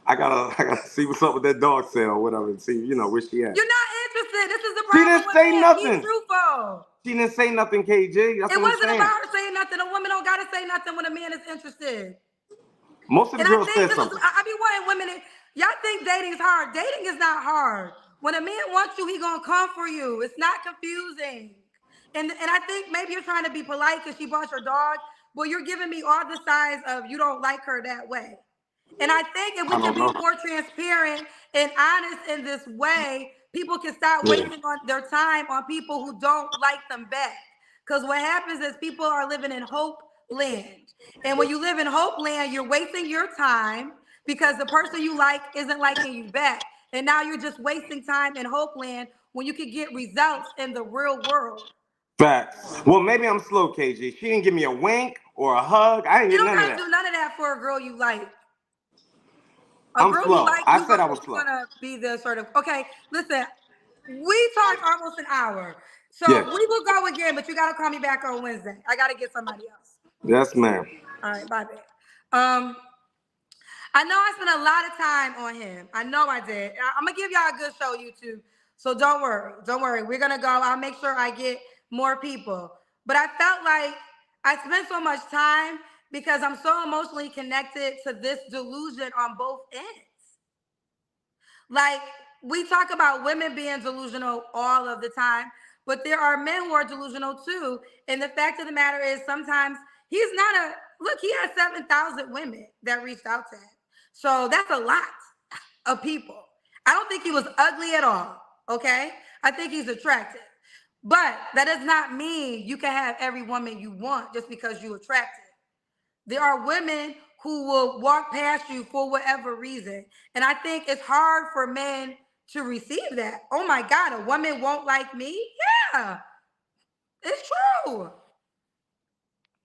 Speaker 1: I gotta see what's up with that dog sale or whatever, and see, where she at.
Speaker 2: You're not interested. This is the
Speaker 1: She
Speaker 2: problem
Speaker 1: didn't
Speaker 2: with
Speaker 1: say
Speaker 2: men. Be
Speaker 1: nothing.
Speaker 2: truthful.
Speaker 1: She didn't say nothing, KG. That's
Speaker 2: It
Speaker 1: what I'm
Speaker 2: wasn't
Speaker 1: saying.
Speaker 2: about her saying nothing. A woman don't gotta say nothing when a man is interested.
Speaker 1: Most of the
Speaker 2: And I
Speaker 1: girls
Speaker 2: think
Speaker 1: said
Speaker 2: this is,
Speaker 1: something.
Speaker 2: I be wanting women, y'all think dating is hard. Dating is not hard. When a man wants you, he gonna come for you. It's not confusing. And I think maybe you're trying to be polite because she bought your dog, but you're giving me all the signs of you don't like her that way. And I think if we
Speaker 1: I
Speaker 2: can
Speaker 1: don't
Speaker 2: be
Speaker 1: know.
Speaker 2: more transparent and honest in this way, people can stop
Speaker 1: Yeah.
Speaker 2: wasting on their time on people who don't like them back. Because what happens is people are living in hope land. And when you live in hope land, you're wasting your time because the person you like isn't liking you back. And now you're just wasting time in hope land when you could get results in the real world.
Speaker 1: Facts. Well, maybe I'm slow, KG. She didn't give me a wink or a hug. I didn't
Speaker 2: You
Speaker 1: get
Speaker 2: don't
Speaker 1: none of
Speaker 2: gotta
Speaker 1: that.
Speaker 2: do none of that for a girl you like. A
Speaker 1: I'm
Speaker 2: girl you
Speaker 1: slow.
Speaker 2: like,
Speaker 1: I
Speaker 2: you
Speaker 1: said I
Speaker 2: gonna
Speaker 1: was
Speaker 2: you
Speaker 1: slow.
Speaker 2: gonna be the sort of okay. Listen, we talked almost an hour, so
Speaker 1: Yeah.
Speaker 2: we will go again. But you gotta call me back on Wednesday. I gotta get somebody else.
Speaker 1: Yes, ma'am.
Speaker 2: All right, bye, babe. Um, I know I spent a lot of time on him. I know I did. I'm gonna give y'all a good show, YouTube. So don't worry. Don't worry. We're gonna go. I'll make sure I get more people. But I felt like I spent so much time because I'm so emotionally connected to this delusion on both ends. Like, we talk about women being delusional all of the time, but there are men who are delusional too. And the fact of the matter is, sometimes he's not a look, he has 7,000 women that reached out to him. So that's a lot of people. I don't think he was ugly at all. Okay. I think he's attractive. But that does not mean you can have every woman you want just because you're attractive. There are women who will walk past you for whatever reason. And I think it's hard for men to receive that. Oh my God, a woman won't like me? Yeah, it's true.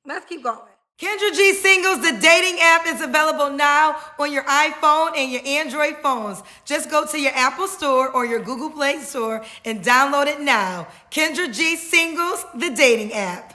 Speaker 2: Let's keep going. Kendra G Singles, the dating app is available now on your iPhone and your Android phones. Just go to your Apple Store or your Google Play Store and download it now. Kendra G Singles, the dating app.